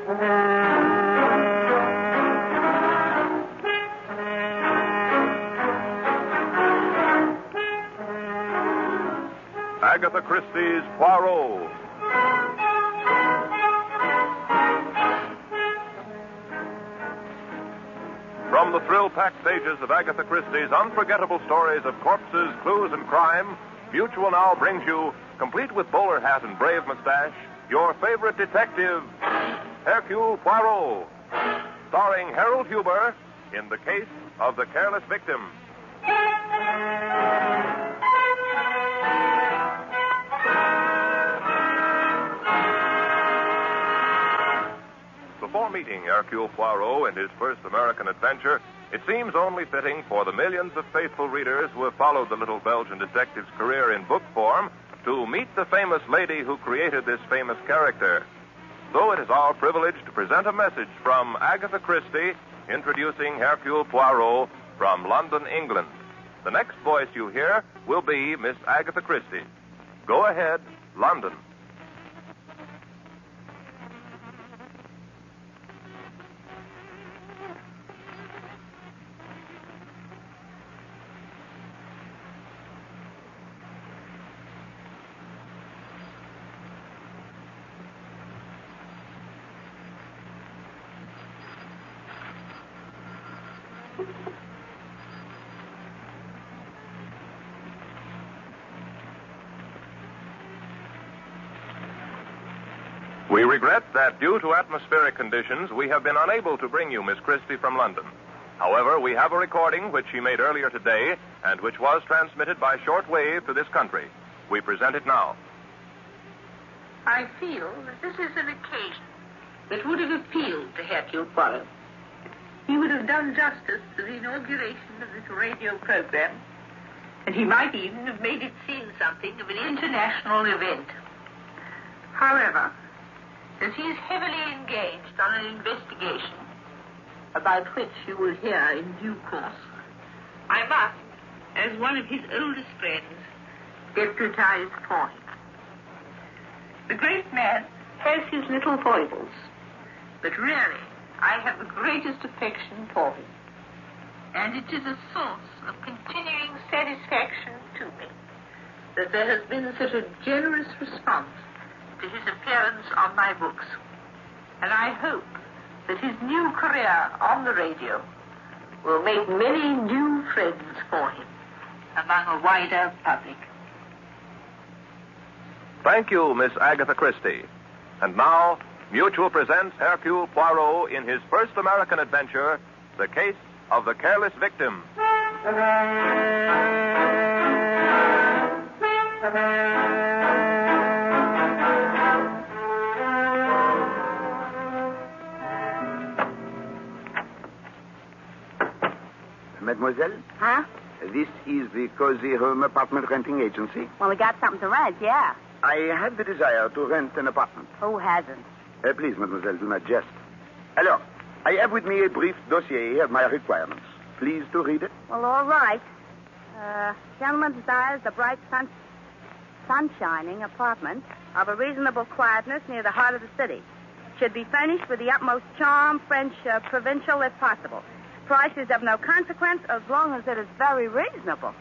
Agatha Christie's Poirot. From the thrill-packed pages of Agatha Christie's unforgettable stories of corpses, clues, and crime, Mutual now brings you, complete with bowler hat and brave mustache, your favorite detective, Hercule Poirot, starring Harold Huber in The Case of the Careless Victim. Before meeting Hercule Poirot in his first American adventure, it seems only fitting for the millions of faithful readers who have followed the little Belgian detective's career in book form to meet the famous lady who created this famous character. So it is our privilege to present a message from Agatha Christie introducing Hercule Poirot from London, England. The next voice you hear will be Miss Agatha Christie. Go ahead, London. We regret that due to atmospheric conditions, we have been unable to bring you Miss Christie from London. However, we have a recording which she made earlier today and which was transmitted by shortwave to this country. We present it now. I feel that this is an occasion that would have appealed to Hercule Poirot. He would have done justice to the inauguration of this radio program, and he might even have made it seem something of an international event. However, as he is heavily engaged on an investigation, about which you will hear in due course, I must, as one of his oldest friends, deputize for him. The great man has his little foibles, but really, I have the greatest affection for him, and it is a source of continuing satisfaction to me that there has been such a generous response to his appearance on my books. And I hope that his new career on the radio will make many new friends for him among a wider public. Thank you, Miss Agatha Christie. And now, Mutual presents Hercule Poirot in his first American adventure, The Case of the Careless Victim. Mademoiselle? Huh? This is the Cozy Home Apartment Renting Agency. Well, we got something to rent, yeah. I have the desire to rent an apartment. Who hasn't? Please, mademoiselle, do not jest. Alors, I have with me a brief dossier of my requirements. Please to read it. Well, all right. Gentleman desires a bright sunshining apartment of a reasonable quietness near the heart of the city. Should be furnished with the utmost charm, French provincial if possible. Price is of no consequence as long as it is very reasonable.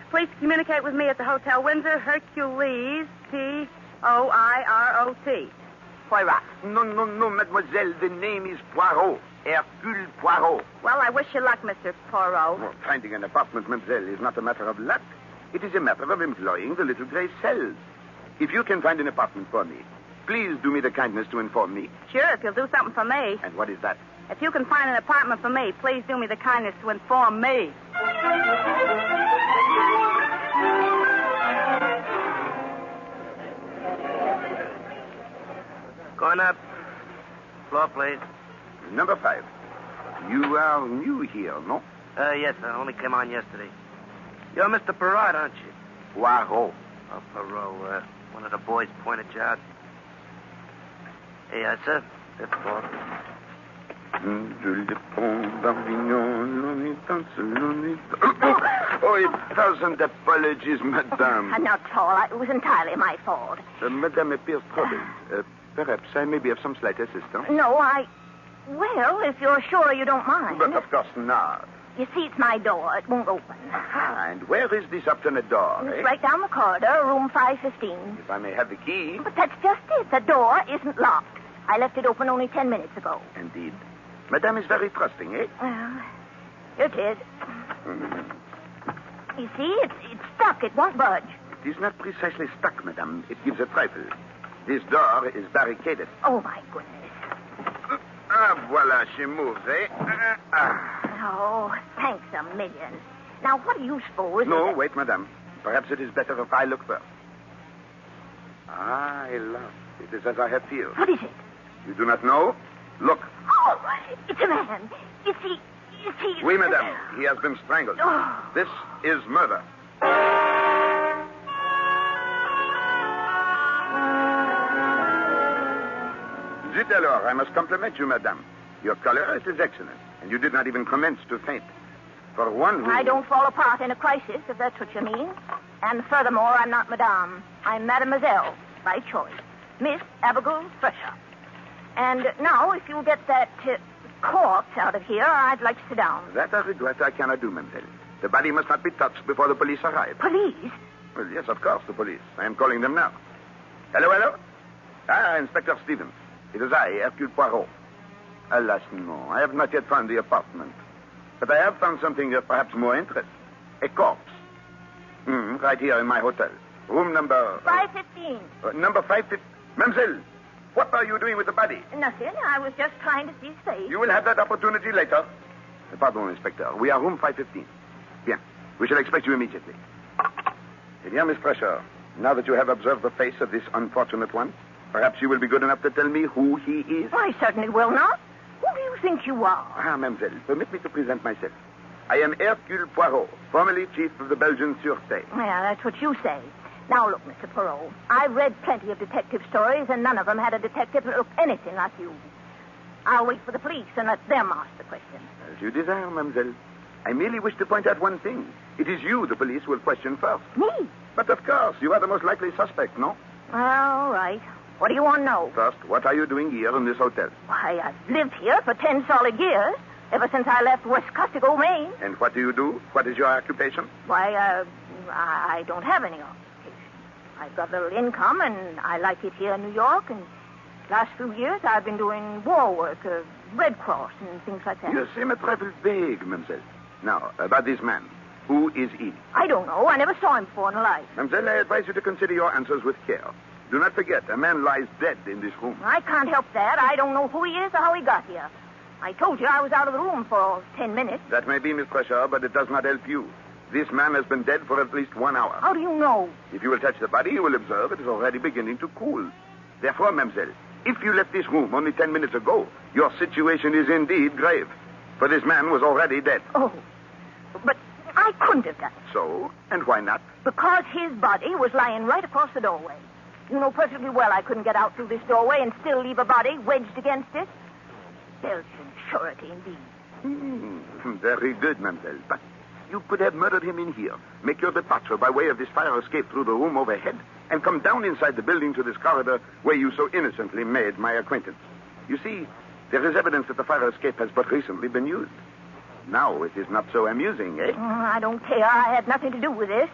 Please communicate with me at the Hotel Windsor, Hercules, Poirot. Poirot. No, mademoiselle. The name is Poirot. Hercule Poirot. Well, I wish you luck, Mr. Poirot. Well, finding an apartment, mademoiselle, is not a matter of luck. It is a matter of employing the little gray cells. If you can find an apartment for me, please do me the kindness to inform me. Sure, if you'll do something for me. And what is that? If you can find an apartment for me, please do me the kindness to inform me. Going up. Floor, please. Number 5. You are new here, no? Yes, I only came on yesterday. You're Mr. Poirot, aren't you? Poirot. Oh, Poirot. One of the boys pointed you out. Hey, sir. Fifth floor. Oh, 1,000 apologies, madame. Not at all. It was entirely my fault. Madame appears troubled. Perhaps I may be of some slight assistance. No, Well, if you're sure you don't mind. But of course not. You see, it's my door. It won't open. Aha, and where is this alternate door? It's right down the corridor, room 515. If I may have the key. But that's just it. The door isn't locked. I left it open only 10 minutes ago. Indeed. Madame is very trusting, eh? Well, it is. You see, it's stuck. It won't budge. It is not precisely stuck, madame. It gives a trifle. This door is barricaded. Oh, my goodness. Voila, she moves, eh? Oh, thanks a million. Now, what do you suppose? No, wait, madame. Perhaps it is better if I look first. I love. It is as I have feared. What is it? You do not know? Look. Oh, it's a man. Is he... Oui, madame. He has been strangled. Oh. This is murder. Zut alors, I must compliment you, madame. Your color is excellent, and you did not even commence to faint. For one who... I don't fall apart in a crisis, if that's what you mean. And furthermore, I'm not madame. I'm mademoiselle, by choice. Miss Abigail Fresher. And now, if you'll get that corpse out of here, I'd like to sit down. That I regret I cannot do, mademoiselle. The body must not be touched before the police arrive. Police? Well, yes, of course, the police. I am calling them now. Hello? Inspector Stevens. It is I, Hercule Poirot. Alas, no. I have not yet found the apartment. But I have found something of perhaps more interest. A corpse. Right here in my hotel. Room number... 515. Number 515. Mademoiselle, what are you doing with the body? Nothing. I was just trying to see his face. You will have that opportunity later. Pardon, Inspector. We are room 515. Bien. We shall expect you immediately. Eh bien, Miss Fresher, now that you have observed the face of this unfortunate one, perhaps you will be good enough to tell me who he is? I certainly will not. Who do you think you are? Mademoiselle, permit me to present myself. I am Hercule Poirot, formerly chief of the Belgian Sûreté. Yeah, that's what you say. Now, look, Mr. Poirot, I've read plenty of detective stories, and none of them had a detective that looked anything like you. I'll wait for the police and let them ask the question. As you desire, mademoiselle. I merely wish to point out one thing. It is you the police will question first. Me? But of course, you are the most likely suspect, no? All right. What do you want to know? First, what are you doing here in this hotel? Why, I've lived here for 10 solid years, ever since I left West Costigo, Maine. And what do you do? What is your occupation? Why, I don't have any occupation. I've got a little income, and I like it here in New York, and last few years I've been doing war work, Red Cross and things like that. You seem a trifle vague, mademoiselle. Now, about this man. Who is he? I don't know. I never saw him before in life. Mademoiselle, I advise you to consider your answers with care. Do not forget, a man lies dead in this room. I can't help that. I don't know who he is or how he got here. I told you I was out of the room for 10 minutes. That may be, Miss Fresher, but it does not help you. This man has been dead for at least 1 hour. How do you know? If you will touch the body, you will observe it is already beginning to cool. Therefore, mademoiselle, if you left this room only 10 minutes ago, your situation is indeed grave. For this man was already dead. Oh, but I couldn't have done it. So? And why not? Because his body was lying right across the doorway. You know perfectly well I couldn't get out through this doorway and still leave a body wedged against it. Belgian surety, indeed. Very good, mademoiselle. But you could have murdered him in here, make your departure by way of this fire escape through the room overhead, and come down inside the building to this corridor where you so innocently made my acquaintance. You see, there is evidence that the fire escape has but recently been used. Now it is not so amusing, eh? I don't care. I had nothing to do with this.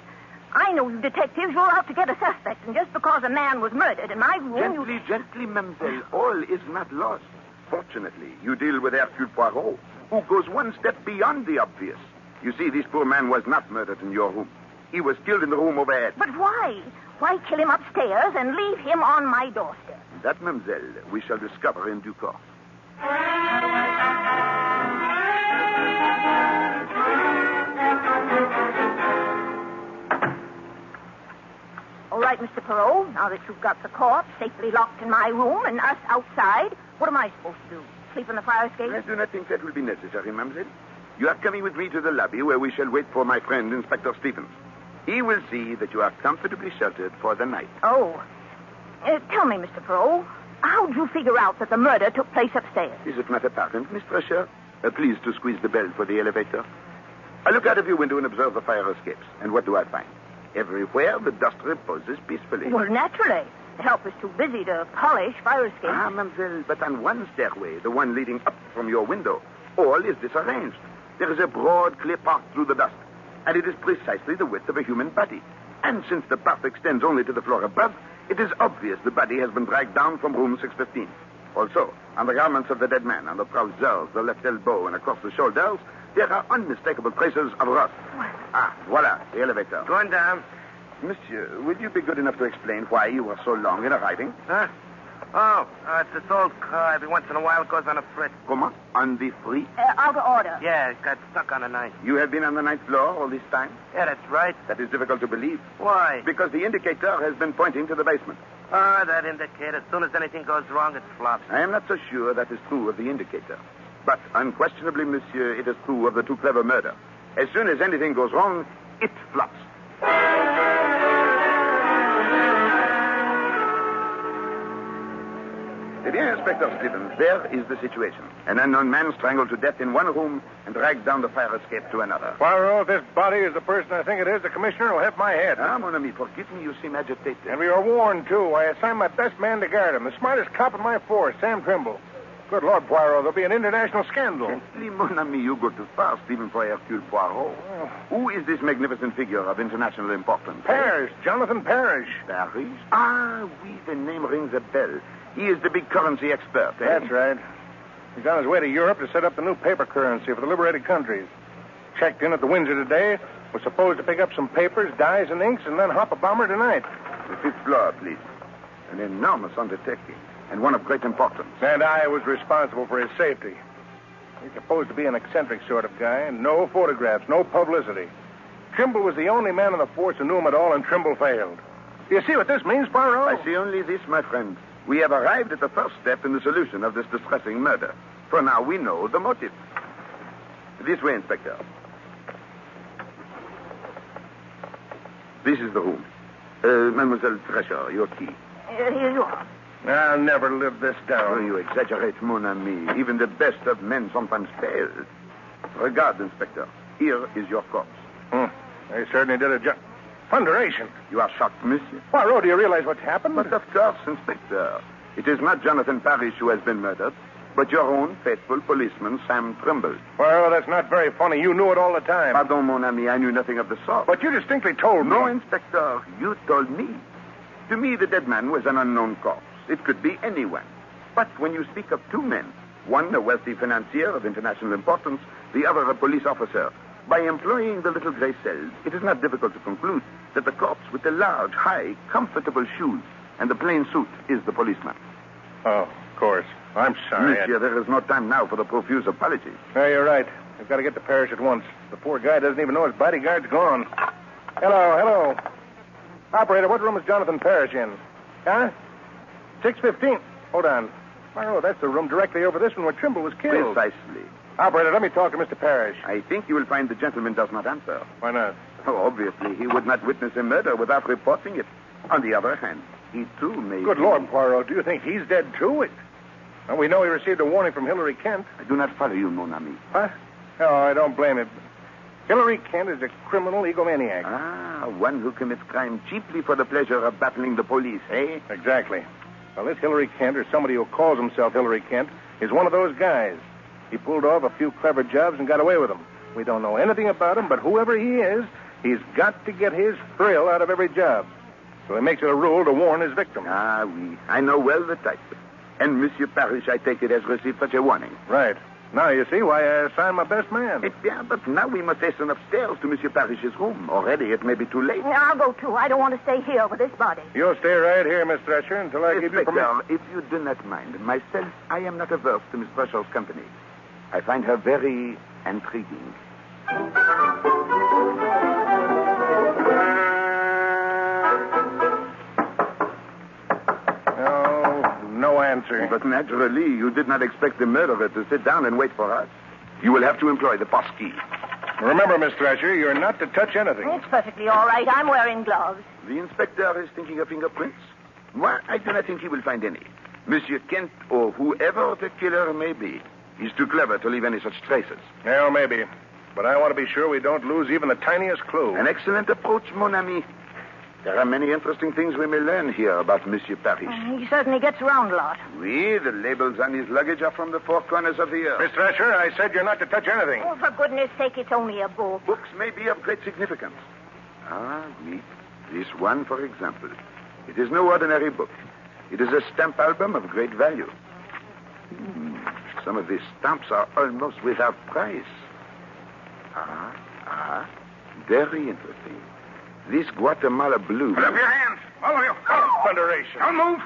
I know you detectives, you're out to get a suspect, and just because a man was murdered in my room... Gently, mademoiselle. All is not lost. Fortunately, you deal with Hercule Poirot, who goes one step beyond the obvious. You see, this poor man was not murdered in your room. He was killed in the room overhead. But why? Why kill him upstairs and leave him on my doorstep? That, mademoiselle, we shall discover in due course. All right, Mr. Poirot, now that you've got the corpse safely locked in my room and us outside, what am I supposed to do? Sleep in the fire escape? I do not think that will be necessary, mademoiselle. You are coming with me to the lobby where we shall wait for my friend, Inspector Stevens. He will see that you are comfortably sheltered for the night. Oh. Tell me, Mr. Poirot, how did you figure out that the murder took place upstairs? Is it not apparent, Miss Fresher? Please to squeeze the bell for the elevator. I look out of your window and observe the fire escapes. And what do I find? Everywhere the dust reposes peacefully. Well, naturally. The help is too busy to polish fire escapes. Ah, mademoiselle, but on one stairway, the one leading up from your window, all is disarranged. There is a broad, clear path through the dust, and it is precisely the width of a human body. And since the path extends only to the floor above, it is obvious the body has been dragged down from room 615. Also, on the garments of the dead man, on the trousers, the left elbow, and across the shoulders, there are unmistakable traces of rust. Ah, voila, the elevator. Going down. Monsieur, would you be good enough to explain why you were so long in arriving? Huh? Oh, it's this old car. Every once in a while it goes on a fritz. Comment? On the free? Out of order. Yeah, it got stuck on the ninth. You have been on the ninth floor all this time? Yeah, that's right. That is difficult to believe. Why? Because the indicator has been pointing to the basement. That indicator. As soon as anything goes wrong, it flops. I am not so sure that is true of the indicator. But unquestionably, monsieur, it is true of the too clever murder. As soon as anything goes wrong, it flops. Eh bien, Inspector Stevens, there is the situation. An unknown man strangled to death in one room and dragged down the fire escape to another. Poirot, if this body is the person I think it is, the commissioner will have my head. Ah, mon ami, forgive me, you seem agitated. And we were warned, too. I assigned my best man to guard him, the smartest cop in my force, Sam Trimble. Good Lord, Poirot, there'll be an international scandal. Gently, mon ami, you go too fast, even for Hercule Poirot. Who is this magnificent figure of international importance? Parrish, Jonathan Parrish. Parrish? Ah, oui, the name rings a bell. He is the big currency expert, eh? That's right. He's on his way to Europe to set up the new paper currency for the liberated countries. Checked in at the Windsor today. Was supposed to pick up some papers, dyes, and inks, and then hop a bomber tonight. The fifth floor, please. An enormous undertaking, and one of great importance. And I was responsible for his safety. He's supposed to be an eccentric sort of guy, and no photographs, no publicity. Trimble was the only man in the force who knew him at all, and Trimble failed. Do you see what this means, Poirot? I see only this, my friend. We have arrived at the first step in the solution of this distressing murder. For now, we know the motive. This way, Inspector. This is the room. Mademoiselle Thresher, your key. Here you are. I'll never live this Oh, down. you exaggerate, mon ami. Even the best of men sometimes fail. Regard, Inspector. Here is your corpse. They certainly did a job. Thunderation. You are shocked, monsieur? Poirot, do you realize what's happened? But of course, Inspector. It is not Jonathan Parrish who has been murdered, but your own faithful policeman, Sam Trimble. Well, that's not very funny. You knew it all the time. Pardon, mon ami, I knew nothing of the sort. But you distinctly told me. No, Inspector, you told me. To me, the dead man was an unknown corpse. It could be anyone. But when you speak of two men, one a wealthy financier of international importance, the other a police officer, by employing the little gray cells, it is not difficult to conclude that the corpse with the large, high, comfortable shoes and the plain suit is the policeman. Oh, of course. I'm sorry. Monsieur, there is no time now for the profuse apologies. Yeah, you're right. We've got to get to Parrish at once. The poor guy doesn't even know his bodyguard's gone. Hello. Operator, what room is Jonathan Parrish in? Huh? 615. Hold on. Oh, that's the room directly over this one where Trimble was killed. Precisely. Operator, let me talk to Mr. Parrish. I think you will find the gentleman does not answer. Why not? Oh, obviously, he would not witness a murder without reporting it. On the other hand, he too may... Good Lord, Poirot, do you think he's dead too? Well, we know he received a warning from Hillary Kent. I do not follow you, mon ami. Huh? No, I don't blame him. Hillary Kent is a criminal egomaniac. Ah, one who commits crime chiefly for the pleasure of battling the police, eh? Exactly. Well, this Hillary Kent, or somebody who calls himself Hillary Kent, is one of those guys. He pulled off a few clever jobs and got away with them. We don't know anything about him, but whoever he is, he's got to get his thrill out of every job. So he makes it a rule to warn his victim. Ah, oui. I know well the type. And Monsieur Parrish, I take it, has received such a warning. Right. Now you see why I assigned my best man. Yeah, but now we must hasten upstairs to Monsieur Parrish's room. Already it may be too late. I'll go, too. I don't want to stay here with this body. You'll stay right here, Miss Thresher, until I give you permission. Inspector, if you do not mind, myself, I am not averse to Miss Thresher's company. I find her very intriguing. No answer. But naturally, you did not expect the murderer to sit down and wait for us. You will have to employ the pass key. Remember, Miss Thresher, you're not to touch anything. It's perfectly all right. I'm wearing gloves. The inspector is thinking of fingerprints. Well, I do not think he will find any. Monsieur Kent, or whoever the killer may be, is too clever to leave any such traces. Well, maybe. But I want to be sure we don't lose even the tiniest clue. An excellent approach, mon ami. There are many interesting things we may learn here about Monsieur Parrish. He certainly gets around a lot. Oui, the labels on his luggage are from the four corners of the earth. Miss Thrasher, I said you're not to touch anything. Oh, for goodness sake, it's only a book. Books may be of great significance. Ah, oui. This one, for example. It is no ordinary book. It is a stamp album of great value. Some of these stamps are almost without price. Very interesting. This Guatemala blue. Put up your hands, all of you. Thunderation. Don't move.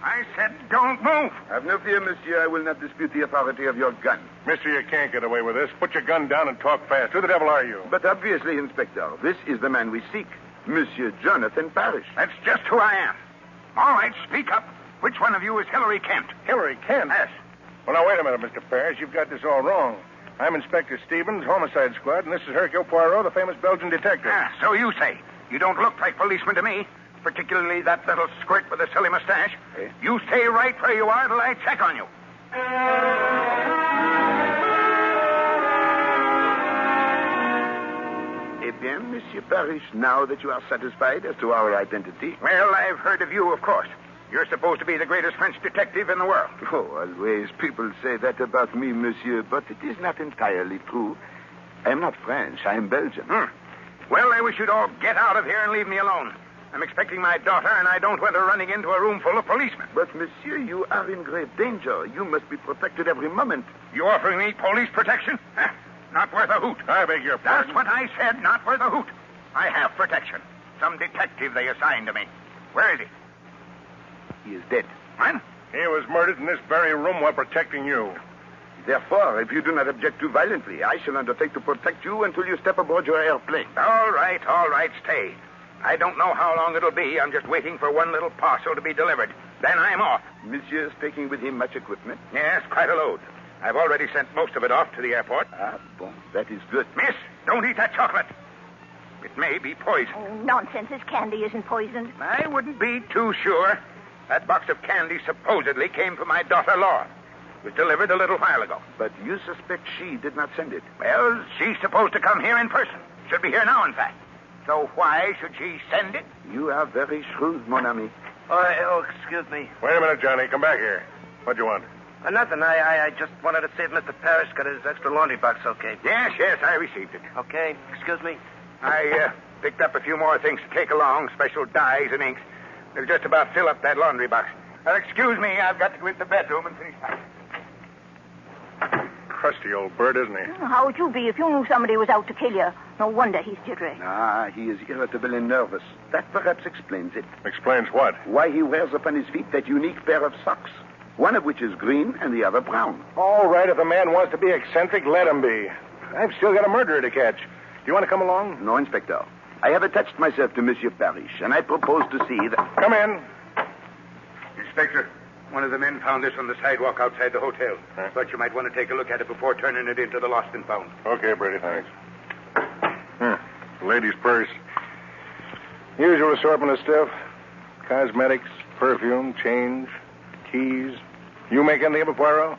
I said don't move. Have no fear, monsieur. I will not dispute the authority of your gun. Mister, you can't get away with this. Put your gun down and talk fast. Who the devil are you? But obviously, Inspector, this is the man we seek. Monsieur Jonathan Parrish. That's just who I am. All right, speak up. Which one of you is Hillary Kent? Hillary Kent? Yes. Well, now, wait a minute, Mr. Parrish. You've got this all wrong. I'm Inspector Stevens, Homicide Squad, and this is Hercule Poirot, the famous Belgian detective. So you say. You don't look like policemen to me, particularly that little squirt with a silly mustache. Eh? You stay right where you are till I check on you. Eh bien, Monsieur Parrish, now that you are satisfied as to our identity... Well, I've heard of you, of course. You're supposed to be the greatest French detective in the world. Oh, always people say that about me, monsieur, but it is not entirely true. I am not French. I am Belgian. Well, I wish you'd all get out of here and leave me alone. I'm expecting my daughter, and I don't want her running into a room full of policemen. But, monsieur, you are in grave danger. You must be protected every moment. You offering me police protection? Not worth a hoot. I beg your pardon. That's what I said, not worth a hoot. I have protection. Some detective they assigned to me. Where is he? He is dead. What? He was murdered in this very room while protecting you. Therefore, if you do not object too violently, I shall undertake to protect you until you step aboard your airplane. All right, stay. I don't know how long it'll be. I'm just waiting for one little parcel to be delivered. Then I'm off. Monsieur is taking with him much equipment? Yes, quite a load. I've already sent most of it off to the airport. Ah, bon. That is good. Miss, don't eat that chocolate. It may be poison. Oh, nonsense. This candy isn't poisoned. I wouldn't be too sure. That box of candy supposedly came from my daughter, Laura. It was delivered a little while ago. But you suspect she did not send it? Well, she's supposed to come here in person. Should be here now, in fact. So why should she send it? You are very shrewd, mon ami. Excuse me. Wait a minute, Johnny. Come back here. What do you want? Nothing. I just wanted to see if Mr. Parrish got his extra laundry box okay. Yes, I received it. Okay. Excuse me. I picked up a few more things to take along, special dyes and inks. They'll just about fill up that laundry box. Excuse me, I've got to go into the bedroom and finish packing. Crusty old bird, isn't he? How would you be if you knew somebody was out to kill you? No wonder he's jittery. Ah, he is irritable and nervous. That perhaps explains it. Explains what? Why he wears upon his feet that unique pair of socks. One of which is green and the other brown. All right, if a man wants to be eccentric, let him be. I've still got a murderer to catch. Do you want to come along? No, Inspector. I have attached myself to Monsieur Parrish, and I propose to see that... Come in. Inspector, one of the men found this on the sidewalk outside the hotel. Thought you might want to take a look at it before turning it into the lost and found. Okay, Brady, thanks. Lady's purse. Usual assortment of stuff. Cosmetics, perfume, change, keys. You make anything of it, Poirot?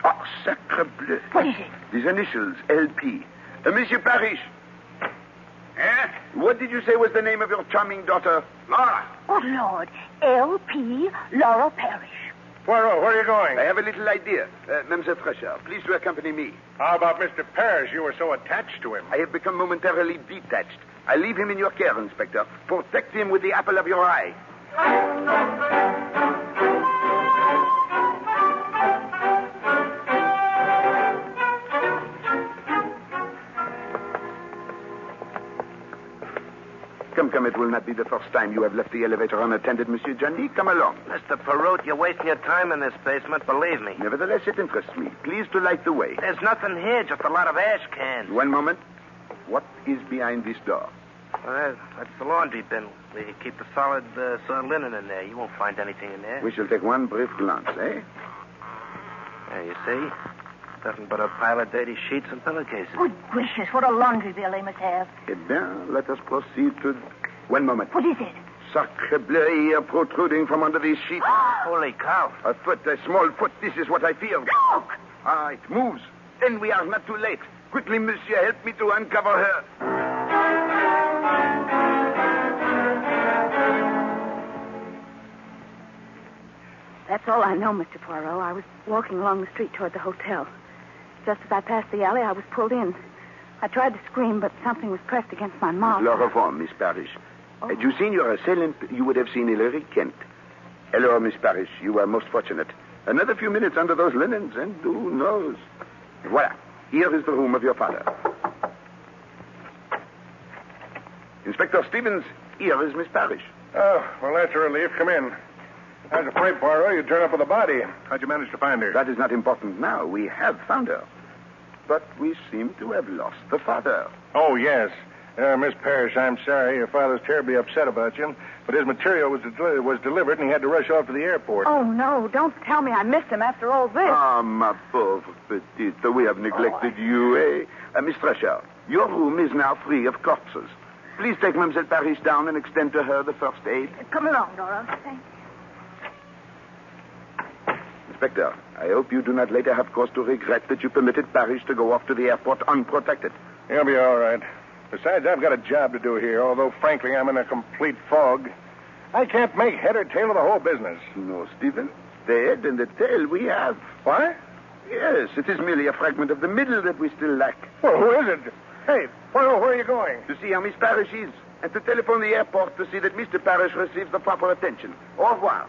Oh, sacre bleu. What is it? These initials, LP. Monsieur Parrish. Eh? What did you say was the name of your charming daughter? Laura. Oh, Lord. L.P. Laura Parrish. Poirot, where are you going? I have a little idea. Mademoiselle Thrasher, please to accompany me. How about Mr. Parrish? You were so attached to him. I have become momentarily detached. I leave him in your care, Inspector. Protect him with the apple of your eye. Come, it will not be the first time you have left the elevator unattended, Monsieur Johnny. Come along. Mr. Poirot, you're wasting your time in this basement, believe me. Nevertheless, it interests me. Please to light the way. There's nothing here, just a lot of ash cans. One moment. What is behind this door? That's the laundry bin. We keep the solid linen in there. You won't find anything in there. We shall take one brief glance, eh? There, you see? Nothing but a pile of dirty sheets and pillowcases. Good gracious, what a laundry bill they must have. Eh bien, let us proceed to... One moment. What is it? Sacre bleu, here protruding from under these sheets. Holy cow. A foot, a small foot. This is what I feel. Look! Ah, it moves. Then we are not too late. Quickly, monsieur, help me to uncover her. That's all I know, Mr. Poirot. I was walking along the street toward the hotel. Just as I passed the alley, I was pulled in. I tried to scream, but something was pressed against my mouth. Chloroform, Miss Parrish. Oh. Had you seen your assailant, you would have seen Hilary Kent. Hello, Miss Parrish. You are most fortunate. Another few minutes under those linens, and who knows? Voila. Here is the room of your father. Inspector Stevens, here is Miss Parrish. Oh, well, that's a relief. Come in. I was afraid, Poirot, you'd turn up with a body. How'd you manage to find her? That is not important now. We have found her. But we seem to have lost the father. Oh, yes. Miss Parrish, I'm sorry. Your father's terribly upset about you. But his material was delivered, and he had to rush off to the airport. Oh, no. Don't tell me I missed him after all this. Ah, ma pauvre petite. We have neglected you, eh? Miss Thresher, your room is now free of corpses. Please take Mademoiselle Parrish down and extend to her the first aid. Come along, Dora. Thank you. Inspector, I hope you do not later have cause to regret that you permitted Parrish to go off to the airport unprotected. He'll be all right. Besides, I've got a job to do here, although, frankly, I'm in a complete fog. I can't make head or tail of the whole business. No, Stephen. The head and the tail we have. What? Yes, it is merely a fragment of the middle that we still lack. Well, who is it? Hey, Poirot, where are you going? To see how Miss Parrish is, and to telephone the airport to see that Mr. Parrish receives the proper attention. Au revoir.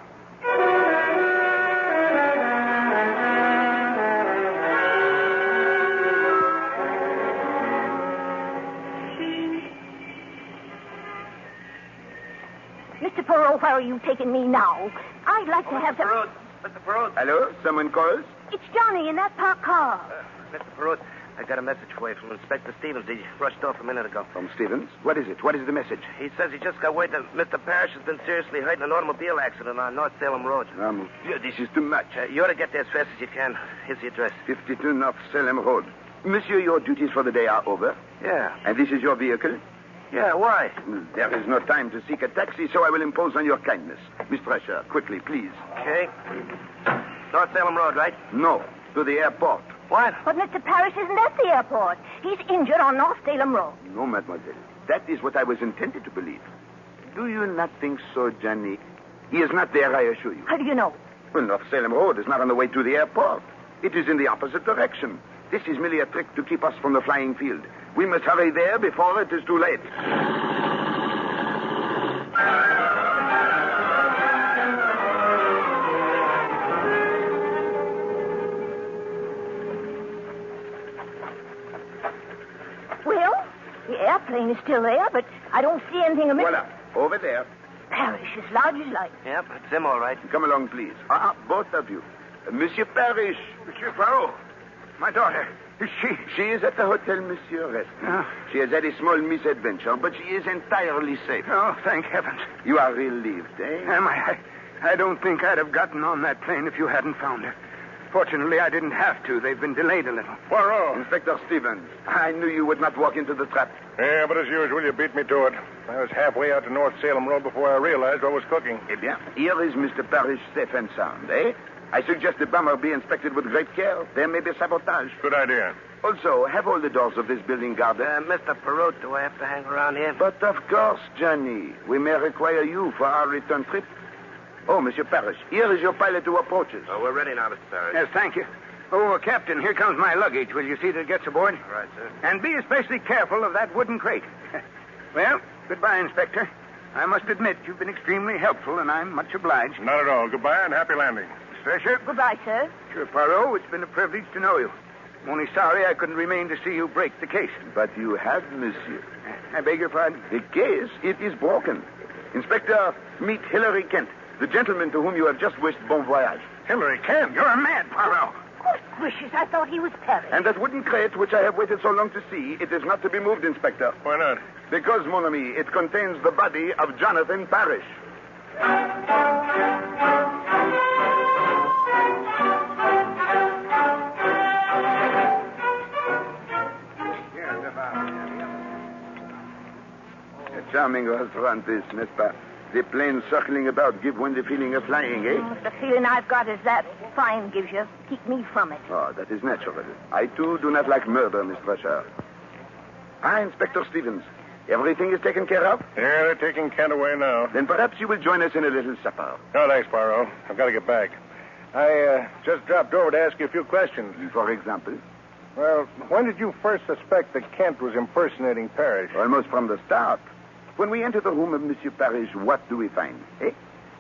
Mr. Poirot, where are you taking me now? I'd like to have some... Mr. Poirot. Hello? Someone calls? It's Johnny in that parked car. Mr. Poirot, I got a message for you from Inspector Stevens. He rushed off a minute ago. From Stevens? What is it? What is the message? He says he just got word that Mr. Parrish has been seriously hurt in an automobile accident on North Salem Road. This is too much. You ought to get there as fast as you can. Here's the address. 52 North Salem Road. Monsieur, your duties for the day are over. Yeah. And this is your vehicle? Yeah, why? There is no time to seek a taxi, so I will impose on your kindness. Miss Thresher, quickly, please. Okay. North Salem Road, right? No, to the airport. What? But Mr. Parrish isn't at the airport. He's injured on North Salem Road. No, mademoiselle. That is what I was intended to believe. Do you not think so, Johnny? He is not there, I assure you. How do you know? Well, North Salem Road is not on the way to the airport. It is in the opposite direction. This is merely a trick to keep us from the flying field. We must hurry there before it is too late. Well, the airplane is still there, but I don't see anything amiss. Voila, over there. Parrish, as large as life. Yep, it's him, all right. Come along, please. Both of you. Monsieur Parrish. Monsieur Poirot, my daughter, is she? She is at the hotel, Monsieur Rest. She has had a small misadventure, but she is entirely safe. Oh, thank heavens. You are relieved, eh? Am I? I don't think I'd have gotten on that plane if you hadn't found her. Fortunately, I didn't have to. They've been delayed a little. Poirot. Inspector Stevens, I knew you would not walk into the trap. Yeah, but as usual, you beat me to it. I was halfway out to North Salem Road before I realized what was cooking. Eh bien, here is Mr. Parrish safe and sound, eh? I suggest the bomber be inspected with great care. There may be sabotage. Good idea. Also, have all the doors of this building guarded. Mr. Poirot, do I have to hang around here? But of course, Johnny. We may require you for our return trip. Oh, Monsieur Parrish, here is your pilot who approaches. Oh, we're ready now, Mr. Parrish. Yes, thank you. Oh, Captain, here comes my luggage. Will you see that it gets aboard? All right, sir. And be especially careful of that wooden crate. Well, goodbye, Inspector. I must admit you've been extremely helpful, and I'm much obliged. Not at all. Goodbye and happy landing. Miss Thresher. Goodbye, sir. Monsieur Poirot, it's been a privilege to know you. I'm only sorry I couldn't remain to see you break the case. But you have, Monsieur. I beg your pardon? The case, it is broken. Inspector, meet Hilary Kent, the gentleman to whom you have just wished bon voyage. Hilary Kent, you're a mad, Poirot. Good gracious, I thought he was Parrish. And that wooden crate, which I have waited so long to see, it is not to be moved, Inspector. Why not? Because, mon ami, it contains the body of Jonathan Parrish. A charming restaurant, this, n'est-ce pas? The planes circling about give one the feeling of flying, eh? The feeling I've got is that flying gives you. Keep me from it. Oh, that is natural. I, too, do not like murder, Miss Thresher. Inspector Stevens. Everything is taken care of? Yeah, they're taking Kent away now. Then perhaps you will join us in a little supper. No, thanks, Poirot. I've got to get back. I just dropped over to ask you a few questions. For example? Well, when did you first suspect that Kent was impersonating Parrish? Almost from the start. When we enter the room of Monsieur Parrish, what do we find?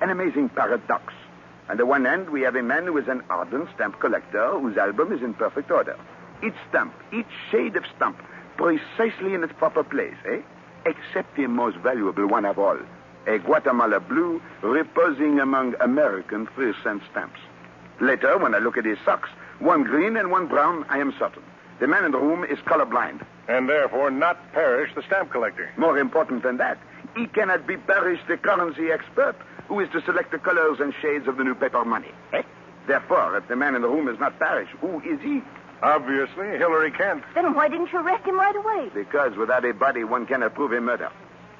An amazing paradox. On the one hand, we have a man who is an ardent stamp collector whose album is in perfect order. Each stamp, each shade of stamp, precisely in its proper place, except the most valuable one of all, a Guatemala blue reposing among American 3-cent stamps. Later, when I look at his socks, one green and one brown, I am certain. The man in the room is colorblind. And therefore not Parrish, the stamp collector. More important than that, he cannot be Parrish, the currency expert, who is to select the colors and shades of the new paper money. Therefore, if the man in the room is not Parrish, who is he? Obviously, Hillary Kent. Then why didn't you arrest him right away? Because without a body, one cannot prove a murder.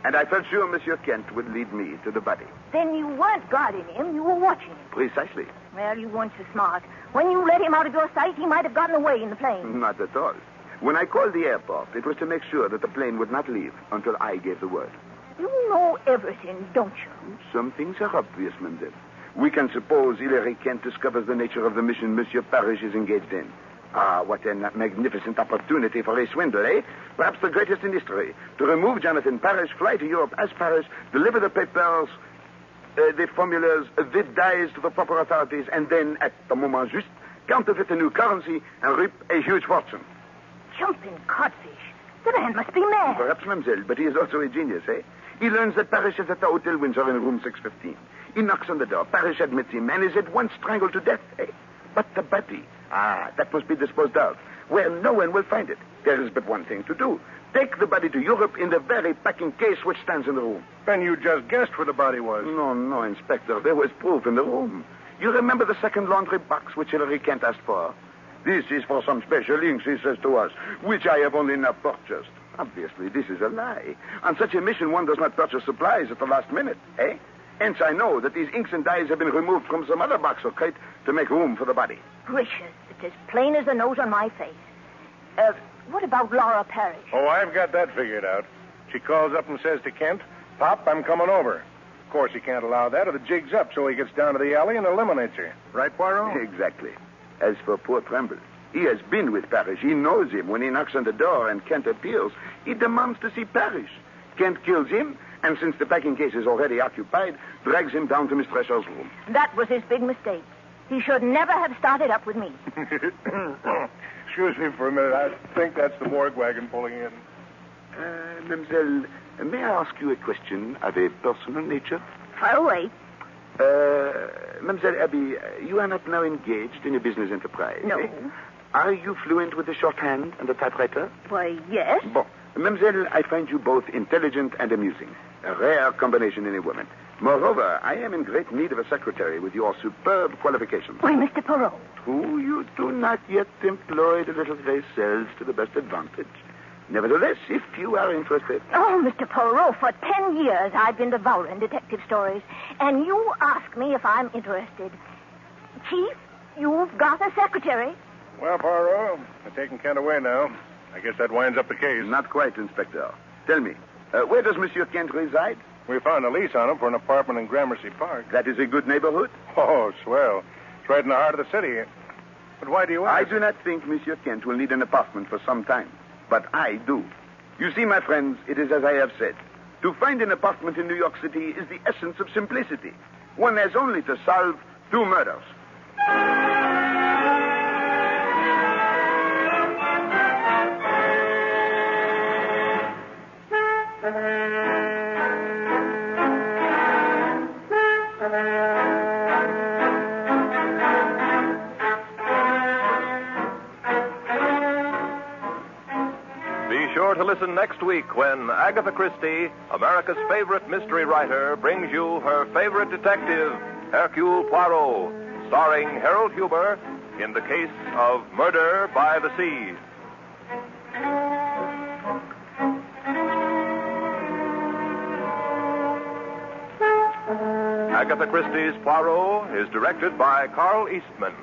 And I felt sure Monsieur Kent would lead me to the body. Then you weren't guarding him, you were watching him. Precisely. Well, you weren't so smart. When you let him out of your sight, he might have gotten away in the plane. Not at all. When I called the airport, it was to make sure that the plane would not leave until I gave the word. You know everything, don't you? Some things are obvious, Mademoiselle. We can suppose Hillary Kent discovers the nature of the mission Monsieur Parrish is engaged in. Ah, what a magnificent opportunity for a swindle, Perhaps the greatest in history. To remove Jonathan Parrish, fly to Europe as Parrish, deliver the papers, the formulas, the dies to the proper authorities, and then, at the moment juste, counterfeit a new currency and reap a huge fortune. Jumping codfish. The man must be mad. Perhaps, mademoiselle, but he is also a genius, He learns that Parrish is at the Hotel Windsor in room 615. He knocks on the door. Parrish admits him and is at once strangled to death, But the body, that must be disposed of, where no one will find it. There is but one thing to do. Take the body to Europe in the very packing case which stands in the room. Then you just guessed where the body was. No, Inspector. There was proof in the room. You remember the second laundry box which Hillary Kent asked for? This is for some special inks, he says to us, which I have only now purchased. Obviously, this is a lie. On such a mission, one does not purchase supplies at the last minute, Hence, I know that these inks and dyes have been removed from some other box or crate to make room for the body. Gracious, it's as plain as the nose on my face. What about Laura Parrish? Oh, I've got that figured out. She calls up and says to Kent, "Pop, I'm coming over." Of course, he can't allow that, or the jig's up, so he gets down to the alley and eliminates her. Right, Poirot? Exactly. As for poor Tremble, he has been with Parrish. He knows him. When he knocks on the door and Kent appears, he demands to see Parrish. Kent kills him, and since the packing case is already occupied, drags him down to Miss Thresher's room. That was his big mistake. He should never have started up with me. Excuse me for a minute. I think that's the morgue wagon pulling in. Mademoiselle, may I ask you a question of a personal nature? Far away. Mademoiselle Abby, you are not now engaged in a business enterprise, No. Are you fluent with the shorthand and the typewriter? Why, yes. Bon. Mademoiselle, I find you both intelligent and amusing. A rare combination in a woman. Moreover, I am in great need of a secretary with your superb qualifications. Why, Mr. Poirot. Who you do not yet employ the little gray cells to the best advantage. Nevertheless, if you are interested... Oh, Mr. Poirot, for 10 years I've been devouring detective stories, and you ask me if I'm interested. Chief, you've got a secretary. Well, Poirot, they're taking Kent away now. I guess that winds up the case. Not quite, Inspector. Tell me, where does Monsieur Kent reside? We found a lease on him for an apartment in Gramercy Park. That is a good neighborhood? Oh, swell. It's right in the heart of the city. But why do you ask? I do not think Monsieur Kent will need an apartment for some time. But I do. You see, my friends, it is as I have said. To find an apartment in New York City is the essence of simplicity. One has only to solve 2 murders. Be sure to listen next week when Agatha Christie, America's favorite mystery writer, brings you her favorite detective, Hercule Poirot, starring Harold Huber in the case of Murder by the Sea. Agatha Christie's Poirot is directed by Carl Eastman.